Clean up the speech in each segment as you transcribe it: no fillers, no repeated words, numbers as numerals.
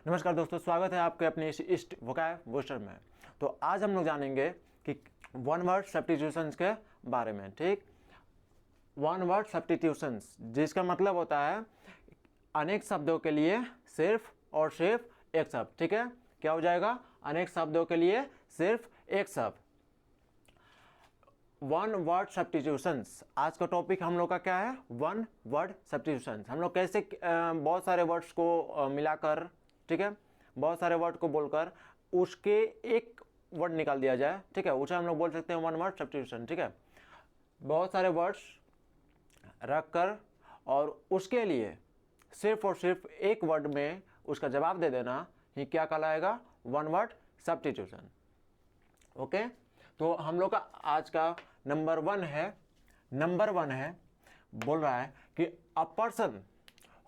नमस्कार दोस्तों, स्वागत है आपके अपने इस वोकैब बूस्टर में। तो आज हम लोग जानेंगे कि वन वर्ड सब्स्टिट्यूशंस के बारे में। ठीक, वन वर्ड सब्स्टिट्यूशंस जिसका मतलब होता है अनेक शब्दों के लिए सिर्फ और सिर्फ एक शब्द। ठीक है, क्या हो जाएगा? अनेक शब्दों के लिए सिर्फ एक शब्द। वन वर्ड सब्स्टिट्यूशंस आज का टॉपिक हम लोग का क्या है? One word substitutions. हम लोग कैसे बहुत सारे वर्ड्स को मिलाकर, ठीक है, बहुत सारे वर्ड को बोलकर उसके एक वर्ड निकाल दिया जाए। ठीक है, उसे हम लोग बोल सकते हैं वन वर्ड सब्स्टिट्यूशन। ठीक है, बहुत सारे वर्ड्स रख कर और उसके लिए सिर्फ और सिर्फ एक वर्ड में उसका जवाब दे देना ही क्या कहलाएगा? One word substitution. ओके, तो हम लोग का आज का नंबर वन है, बोल रहा है कि a person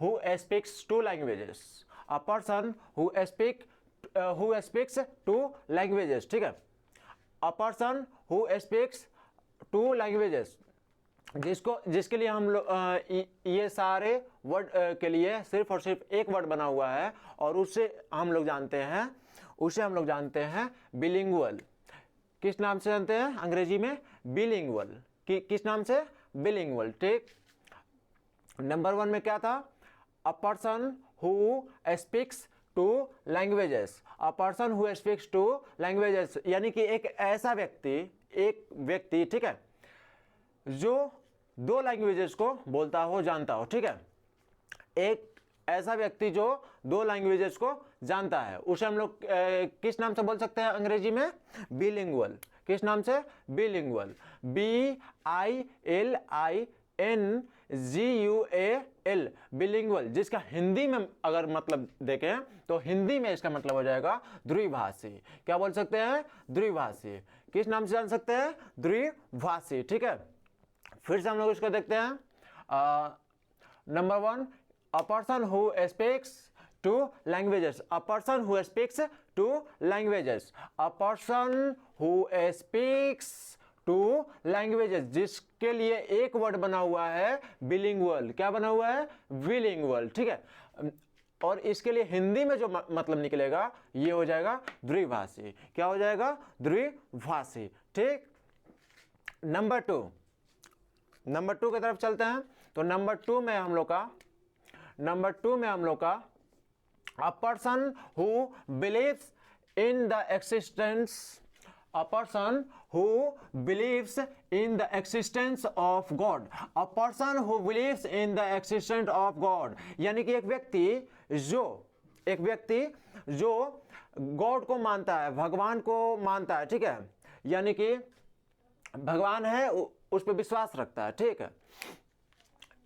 who speaks to languages, a person who speaks to languages. ठीक है, अ person who speaks to languages, जिसके लिए हम लोग ये सारे वर्ड के लिए सिर्फ और सिर्फ एक वर्ड बना हुआ है और उसे हम लोग जानते हैं बिलिंगुअल। किस नाम से जानते हैं? अंग्रेजी में बिलिंगुअल। किस नाम से? बिलिंगुअल। ठीक, नंबर वन में क्या था? A person who speaks to languages, a person who speaks to languages, यानी कि एक व्यक्ति, ठीक है, जो दो लैंग्वेजेस को बोलता हो, जानता हो। ठीक है, एक ऐसा व्यक्ति जो दो लैंग्वेजेस को जानता है उसे हम लोग किस नाम से बोल सकते हैं? अंग्रेजी में बिलिंगुअल। किस नाम से? बिलिंगुअल। BILINGUAL, बिलिंगुअल, जिसका हिंदी में अगर मतलब देखें तो हिंदी में इसका मतलब हो जाएगा द्विभाषी। क्या बोल सकते हैं? द्विभाषी। किस नाम से जान सकते हैं? द्विभाषी। ठीक है, फिर से हम लोग इसको देखते हैं। Number one, a person who speaks two languages, a person who speaks two languages, a person who speaks two languages, जिसके लिए एक वर्ड बना हुआ है बिलिंगुअल। क्या बना हुआ है? बिलिंगुअल। ठीक है, और इसके लिए हिंदी में जो मतलब निकलेगा ये हो जाएगा द्विभाषी। क्या हो जाएगा? द्विभाषी। ठीक, नंबर टू की तरफ चलते हैं। तो नंबर टू में हम लोग का अ person who believes in the existence, a person who believes in the existence of God, a person who believes in the existence of God, यानी कि एक व्यक्ति जो गॉड को मानता है, भगवान को मानता है। ठीक है, यानी कि भगवान है, उस पर विश्वास रखता है। ठीक है,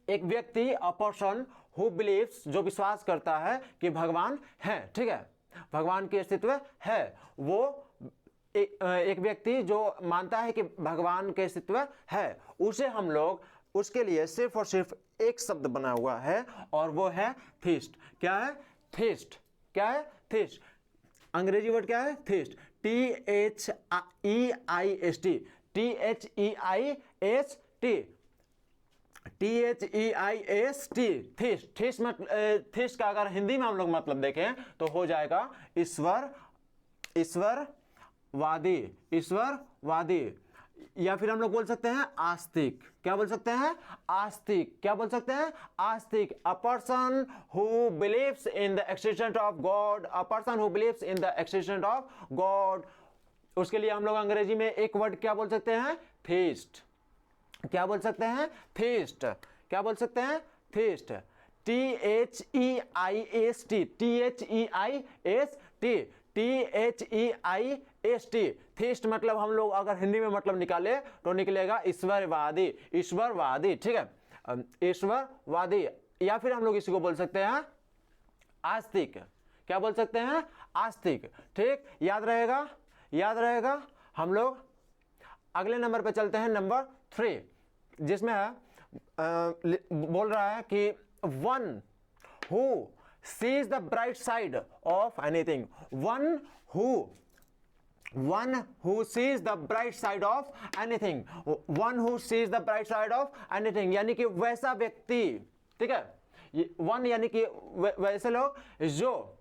एक व्यक्ति, अ पर्सन हु बिलीव्स, जो विश्वास करता है कि भगवान है। ठीक है, भगवान की अस्तित्व है, वो एक व्यक्ति जो मानता है कि भगवान के अस्तित्व है, उसे हम लोग उसके लिए सिर्फ और सिर्फ एक शब्द बना हुआ है और वो है थीस्ट। क्या है? थीस्ट। क्या है? थीस्ट। अंग्रेजी वर्ड क्या है? थीस्ट। THEIST, THEIST का अगर हिंदी में हम लोग मतलब देखें तो हो जाएगा ईश्वरवादी, या फिर हम लोग बोल सकते हैं आस्तिक। क्या बोल सकते हैं? आस्तिक। क्या बोल सकते हैं? आस्तिक। अ person who believes in the existence of God, a person who believes in the existence of God, उसके लिए हम लोग अंग्रेजी में एक वर्ड क्या बोल सकते हैं? थीस्ट। क्या बोल सकते हैं? थीस्ट। क्या बोल सकते हैं? थीस्ट। THEIST, थीस्ट मतलब हम लोग अगर हिंदी में मतलब निकाले तो निकलेगा ईश्वरवादी। ठीक है, ईश्वरवादी, या फिर हम लोग इसी को बोल सकते हैं आस्तिक। क्या बोल सकते हैं? आस्तिक। ठीक, याद रहेगा। हम लोग अगले नंबर पे चलते हैं, नंबर थ्री, जिसमें बोल रहा है कि one who seize the bright side of anything, one who seize the bright side of anything, यानी कि वैसा व्यक्ति। ठीक है, वन यानी कि वैसे लोग जो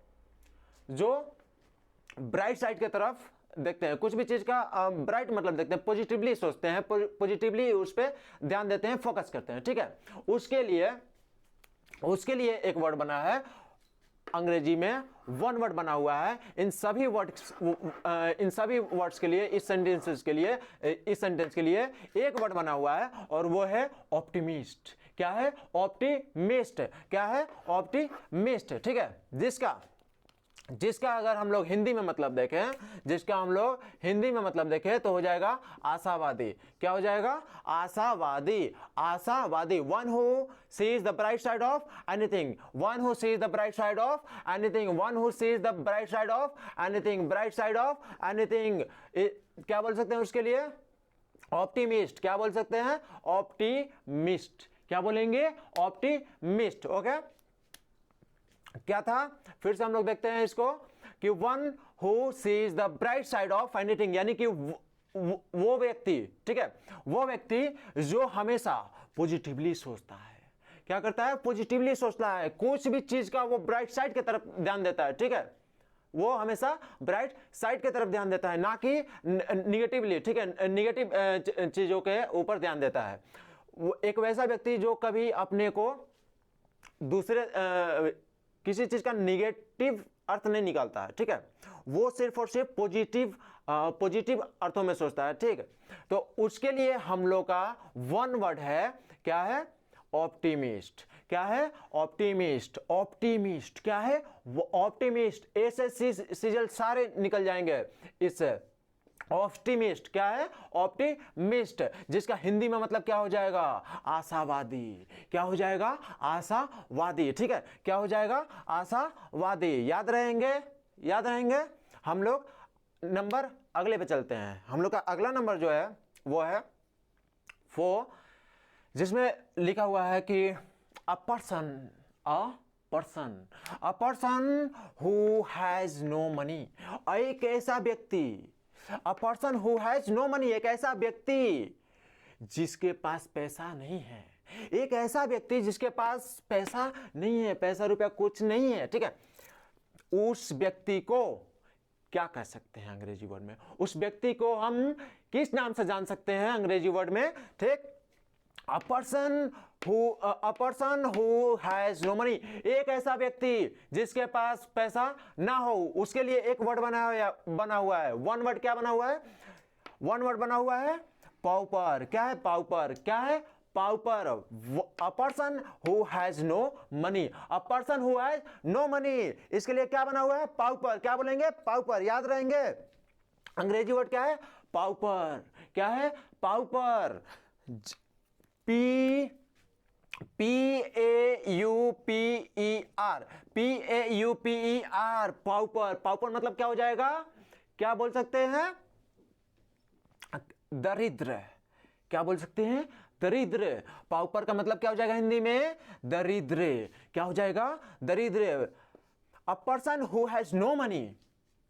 जो ब्राइट साइड की तरफ देखते हैं, कुछ भी चीज का ब्राइट मतलब देखते हैं, पॉजिटिवली सोचते हैं, पॉजिटिवली उस पर ध्यान देते हैं, फोकस करते हैं, ठीक है। उसके लिए एक वर्ड बना है, अंग्रेजी में वन वर्ड बना हुआ है। इन सभी वर्ड्स के लिए, इस सेंटेंस के लिए एक वर्ड बना हुआ है और वो है ऑप्टिमिस्ट। क्या है? ऑप्टिमिस्ट। क्या है? ऑप्टिमिस्ट, ठीक है। जिसका अगर हम लोग हिंदी में मतलब देखें, तो हो जाएगा आशावादी। क्या हो जाएगा? आशावादी। One who seize the bright side of anything, bright side of anything. क्या बोल सकते हैं उसके लिए? ऑप्टिमिस्ट। क्या बोल सकते हैं? ऑप्टिमिस्ट। क्या बोलेंगे? ऑप्टिमिस्ट। ओके, क्या था? फिर से हम लोग देखते हैं इसको कि one who seize the bright side of anything, यानी कि वो व्यक्ति, ठीक है, वो व्यक्ति जो हमेशा पॉजिटिवली सोचता है। क्या करता है? पॉजिटिवली सोचता है, कुछ भी चीज का वो ब्राइट साइड की तरफ ध्यान देता है, ठीक है। वो हमेशा ब्राइट साइड की तरफ ध्यान देता है, ना कि निगेटिवली, ठीक है, निगेटिव चीजों के ऊपर ध्यान देता है। वो एक वैसा व्यक्ति जो कभी अपने को दूसरे किसी चीज का निगेटिव अर्थ नहीं निकालता है, ठीक है। वो सिर्फ और सिर्फ पॉजिटिव अर्थों में सोचता है, ठीक है। तो उसके लिए हम लोग का वन वर्ड है, क्या है? ऑप्टिमिस्ट। क्या है? ऑप्टिमिस्ट। क्या है? वो ऑप्टिमिस्ट। ऐसे सीजल सारे निकल जाएंगे इससे। ऑप्टिमिस्ट। क्या है? ऑप्टिमिस्ट, जिसका हिंदी में मतलब क्या हो जाएगा? आशावादी। क्या हो जाएगा? आशावादी, ठीक है। क्या हो जाएगा? आशावादी। याद रहेंगे। हम लोग नंबर अगले पे चलते हैं। हम लोग का अगला नंबर जो है वो है 4, जिसमें लिखा हुआ है कि a person who has no money. एक ऐसा व्यक्ति, a person who has no money, एक ऐसा व्यक्ति जिसके पास पैसा नहीं है। एक ऐसा व्यक्ति जिसके पास पैसा नहीं है, पैसा रुपया कुछ नहीं है, ठीक है। उस व्यक्ति को क्या कह सकते हैं अंग्रेजी वर्ड में? उस व्यक्ति को हम किस नाम से जान सकते हैं अंग्रेजी वर्ड में? ठीक, a person who has no money. एक ऐसा व्यक्ति जिसके पास पैसा ना हो, उसके लिए एक वर्ड बना हुआ है। वन वर्ड क्या बना हुआ है? वन वर्ड बना हुआ है पाउपर। क्या है? पाउपर। क्या है? Pauper. A person who has no money. A person who has no money, इसके लिए क्या बना हुआ है? पाउपर। क्या बोलेंगे? पाउपर। याद रहेंगे, अंग्रेजी वर्ड क्या है? पाउपर। क्या है? पाउपर। Pauper। पाउपर मतलब क्या हो जाएगा? क्या बोल सकते हैं? दरिद्र। क्या बोल सकते हैं? दरिद्र। पाउपर का मतलब क्या हो जाएगा हिंदी में? दरिद्र। क्या हो जाएगा? दरिद्र। A person who has no money,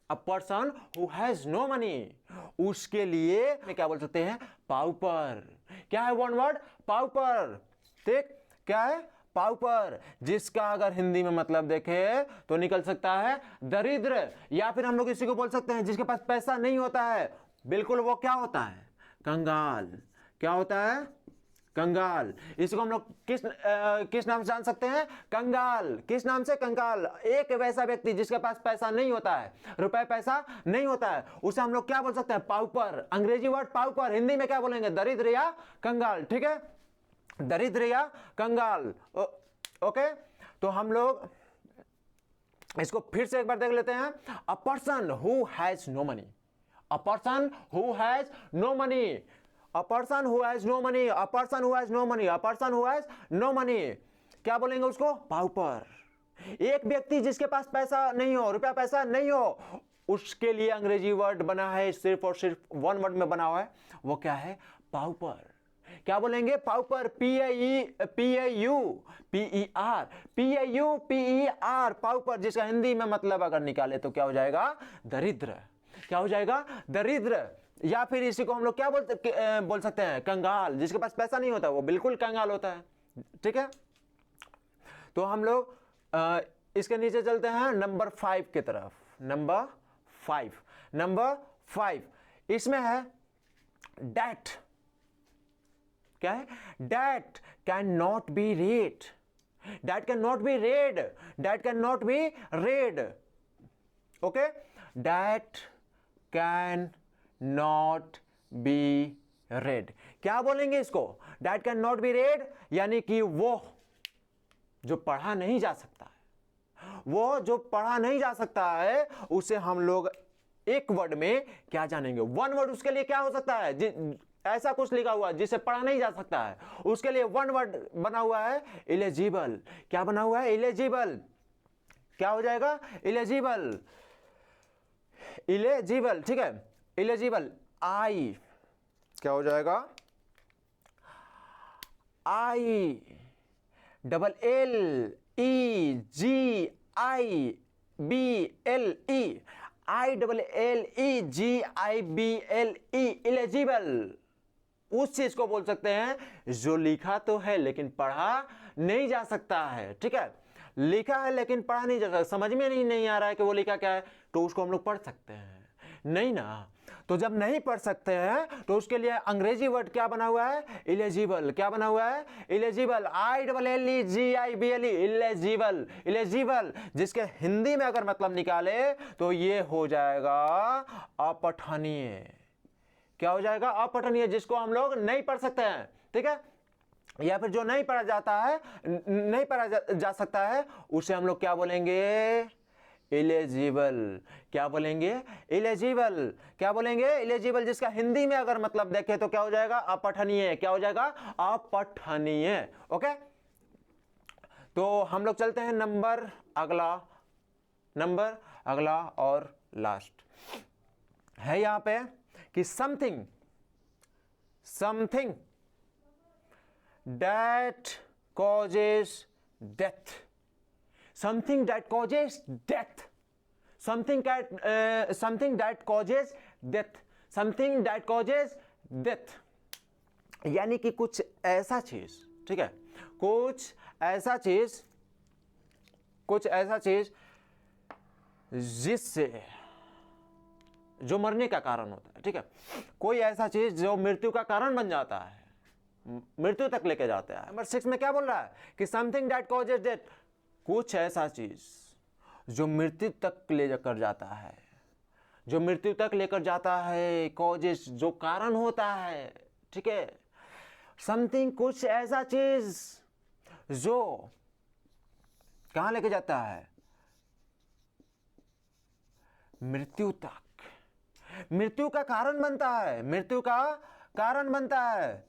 a person who has no money, उसके लिए क्या बोल सकते हैं? पाउपर। क्या है वन वर्ड? पाउपर। ठीक, क्या है? पाउपर, जिसका अगर हिंदी में मतलब देखे तो निकल सकता है दरिद्र। या फिर हम लोग इसी को बोल सकते हैं जिसके पास पैसा नहीं होता है, बिल्कुल वो क्या होता है? कंगाल। क्या होता है? कंगाल। इसको हम लोग किस नाम से जान सकते हैं? कंगाल। किस नाम से? कंगाल। एक वैसा व्यक्ति जिसके पास पैसा नहीं होता है, रुपए पैसा नहीं होता है, उसे हम लोग क्या बोल सकते हैं? पाउपर। अंग्रेजी वर्ड पाउपर, हिंदी में क्या बोलेंगे? दरिद्र या कंगाल। ठीक है, दरिद्र या कंगाल। ओके, तो हम लोग इसको फिर से एक बार देख लेते हैं। A person who has no money, a person who has no money, a person who has no money, a person who has no money, a person who has no money. क्या बोलेंगे उसको? पाउपर। एक व्यक्ति जिसके पास पैसा नहीं हो, रुपया पैसा नहीं हो, उसके लिए अंग्रेजी वर्ड बना है, सिर्फ और सिर्फ वन वर्ड में बना हुआ है। वो क्या है? पाउपर। क्या बोलेंगे? पाउपर। PAUPER, पाउपर, जिसका हिंदी में मतलब अगर निकाले तो क्या हो जाएगा? दरिद्र। क्या हो जाएगा? दरिद्र। या फिर इसी को हम लोग क्या बोल सकते हैं? कंगाल। जिसके पास पैसा नहीं होता वो बिल्कुल कंगाल होता है। ठीक है, तो हम लोग इसके नीचे चलते हैं नंबर 5 की तरफ। नंबर 5 इसमें है डेट। क्या है? Date can not be red, date can not be red, date can not be red. Okay, date can not be red. क्या बोलेंगे इसको? Date can not be red यानी कि वो जो पढ़ा नहीं जा सकता है, वो जो पढ़ा नहीं जा सकता है उसे हम लोग एक वर्ड में क्या जानेंगे? वन वर्ड उसके लिए क्या हो सकता है? ऐसा कुछ लिखा हुआ जिसे पढ़ा नहीं जा सकता है, उसके लिए वन वर्ड बना हुआ है इलिजिबल। क्या बना हुआ है? इलिजिबल। क्या हो जाएगा? Eligible, eligible. ठीक है, इलिजिबल। आई क्या हो जाएगा? I double L E G I B L E, I double L E G I B L E, eligible. उस चीज को बोल सकते हैं जो लिखा तो है लेकिन पढ़ा नहीं जा सकता है। ठीक है, लिखा है लेकिन पढ़ा नहीं जा सकता, समझ में नहीं आ रहा है कि वो लिखा क्या है, तो उसको हम लोग पढ़ सकते हैं नहीं ना। तो जब नहीं पढ़ सकते हैं तो उसके लिए अंग्रेजी वर्ड क्या बना हुआ है? इलिजिबल। क्या बना हुआ है? Eligible. I double L E G I B L E, eligible, eligible. जिसके हिंदी में अगर मतलब निकाले तो ये हो जाएगा अपठनीय। क्या हो जाएगा? अपठनीय, जिसको हम लोग नहीं पढ़ सकते हैं। ठीक है, या फिर जो नहीं पढ़ा जाता है, नहीं पढ़ा जा सकता है, उसे हम लोग क्या बोलेंगे? इलिजिबल। क्या बोलेंगे? इलिजिबल। क्या बोलेंगे? इलिजिबल। जिसका हिंदी में अगर मतलब देखें तो क्या हो जाएगा? अपठनीय। क्या हो जाएगा? अपठनीय। ओके, तो हम लोग चलते हैं नंबर अगला और लास्ट है यहां पे कि something that causes death, something that causes death, something that causes death, something that causes death, यानी कि कुछ ऐसा चीज। ठीक है, कुछ ऐसा चीज जिससे जो मरने का कारण होता है। ठीक है, कोई ऐसा चीज जो मृत्यु का कारण बन जाता है, मृत्यु तक लेके जाते हैं। नंबर 6 में क्या बोल रहा है कि समथिंग दैट कॉजेज डेथ, कुछ ऐसा चीज जो मृत्यु तक ले जाकर जाता है, जो मृत्यु तक लेकर जाता है, कॉजेज जो कारण होता है। ठीक है, समथिंग कुछ ऐसा चीज जो कहां लेके जाता है? मृत्यु तक, मृत्यु का कारण बनता है, मृत्यु का कारण बनता है,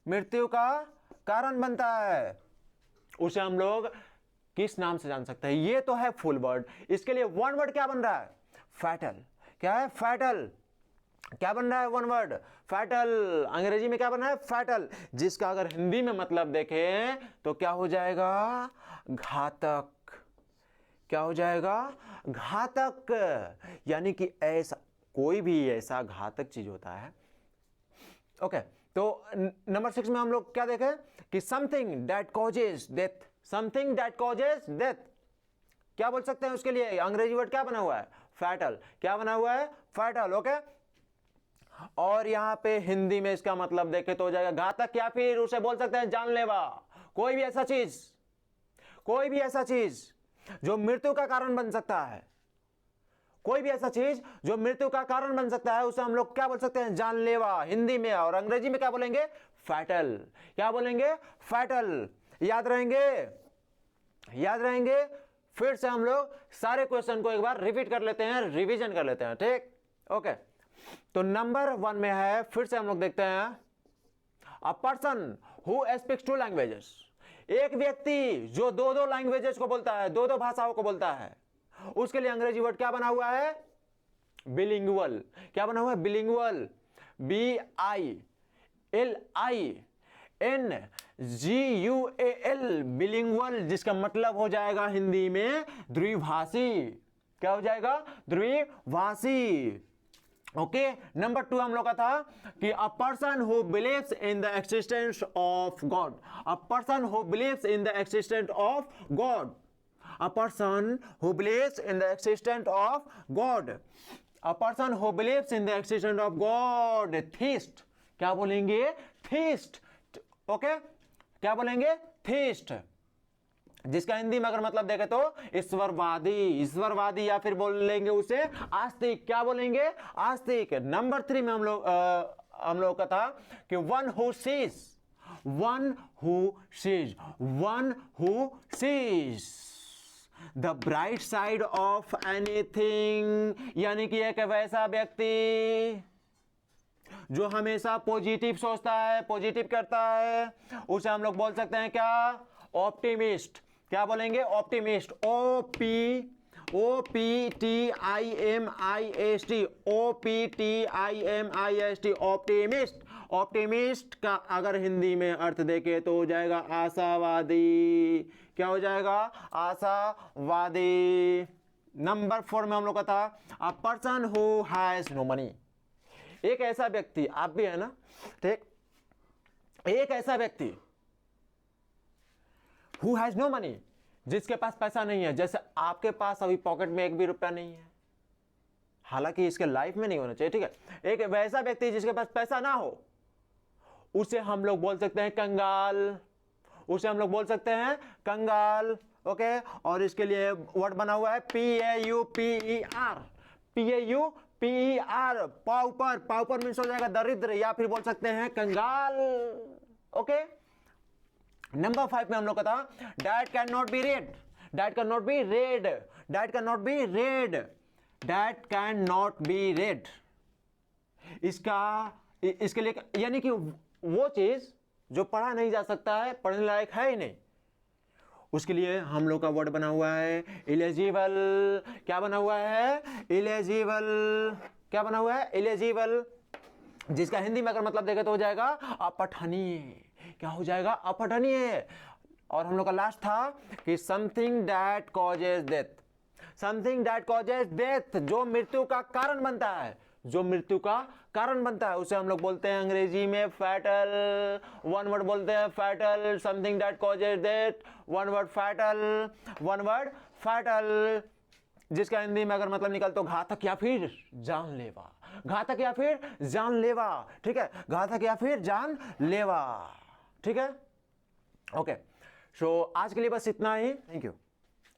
मृत्यु का कारण बनता है। उसे हम लोग किस नाम से जान सकते हैं? ये तो है फुल वर्ड, इसके लिए वन वर्ड क्या बन रहा है? फैटल। क्या है? फैटल। क्या बन रहा है? One word fatal. अंग्रेजी में क्या बन रहा है? फैटल। जिसका अगर हिंदी में मतलब देखें तो क्या हो जाएगा? घातक। क्या हो जाएगा? घातक। यानी कि ऐसा कोई भी ऐसा घातक चीज होता है। ओके, तो नंबर 6 में हम लोग क्या देखें कि something that causes death, something that causes death. क्या बोल सकते हैं उसके लिए? अंग्रेजी वर्ड क्या बना हुआ है? फैटल। क्या बना हुआ है? फैटल। ओके, और यहां पे हिंदी में इसका मतलब देखें तो हो जाएगा घातक, या फिर उसे बोल सकते हैं जानलेवा। कोई भी ऐसा चीज जो मृत्यु का कारण बन सकता है, कोई भी ऐसा चीज जो मृत्यु का कारण बन सकता है, उसे हम लोग क्या बोल सकते हैं? जानलेवा हिंदी में, और अंग्रेजी में क्या बोलेंगे? फैटल। क्या बोलेंगे? फैटल। याद रहेंगे। फिर से हम लोग सारे क्वेश्चन को एक बार रिपीट कर लेते हैं, रिवीजन कर लेते हैं। ठीक, ओके। तो नंबर 1 में है, फिर से हम लोग देखते हैं, a person who speaks 2 languages, एक व्यक्ति जो 2 लैंग्वेजेस को बोलता है, 2 भाषाओं को बोलता है। उसके लिए अंग्रेजी वर्ड क्या बना हुआ है? बिलिंगुअल। क्या बना हुआ है? बिलिंगुअल। BILINGUAL, बिलिंगुअल, जिसका मतलब हो जाएगा हिंदी में द्विभाषी। क्या हो जाएगा? द्विभाषी। ओके, नंबर 2 हम लोग का था कि a person who believes in the existence of God, a person who believes in the existence of God, a person who believes in the existence of God, a person who believes in the existence of God, theist, क्या बोलेंगे, theist, okay, क्या बोलेंगे, theist, जिसका हिंदी में अगर मतलब देखें तो ईश्वरवादी, ईश्वरवादी, या फिर बोलेंगे उसे आस्तिक, क्या बोलेंगे, आस्तिक। नंबर 3 में हम लोग का था कि one who seize, one who seize, one who seize the bright side of anything, यानी कि एक वैसा व्यक्ति जो हमेशा पॉजिटिव सोचता है, पॉजिटिव करता है, उसे हम लोग बोल सकते हैं क्या, ऑप्टिमिस्ट, क्या बोलेंगे, optimist, OPTIMIST, OPTIMIST, optimist. Optimist का अगर हिंदी में अर्थ देखें तो हो जाएगा आशावादी, क्या हो जाएगा, आशावादी। नंबर 4 में हम लोग का था a person who has no money, एक ऐसा व्यक्ति, आप भी है ना, ठीक, एक ऐसा व्यक्ति हु हैज नो मनी, जिसके पास पैसा नहीं है, जैसे आपके पास अभी पॉकेट में एक भी रुपया नहीं है, हालांकि इसके लाइफ में नहीं होना चाहिए, ठीक है, एक वैसा व्यक्ति जिसके पास पैसा ना हो, उसे हम लोग बोल सकते हैं कंगाल, उसे हम लोग बोल सकते हैं कंगाल, ओके। और इसके लिए वर्ड बना हुआ है PAUPER, PAUPER, पाउपर, पाउपर मीन्स हो जाएगा दरिद्र, या फिर बोल सकते हैं कंगाल, ओके। नंबर 5 में हम लोग का था that can not be red, that can not be red, that can not be red, that can not be red, इसके लिए यानी कि वो चीज जो पढ़ा नहीं जा सकता है, पढ़ने लायक है ही नहीं, उसके लिए हम लोग का वर्ड बना हुआ है इलिजिबल, क्या बना हुआ है, इलिजिबल, क्या बना हुआ है, इलिजिबल, जिसका हिंदी में अगर मतलब देखें तो हो जाएगा अपठनीय, क्या हो जाएगा, अपठनीय। और हम लोग का लास्ट था कि something that causes death, something that causes death, जो मृत्यु का कारण बनता है, जो मृत्यु का कारण बनता है, उसे हम लोग बोलते हैं अंग्रेजी में फैटल, वन वर्ड बोलते हैं fatal, something that causes death, one word fatal, one word fatal, जिसका हिंदी में अगर मतलब निकल तो घातक या फिर जानलेवा, घातक या फिर जानलेवा, ठीक है, घातक या फिर जानलेवा, ठीक है, ओके। सो आज के लिए बस इतना ही, थैंक यू।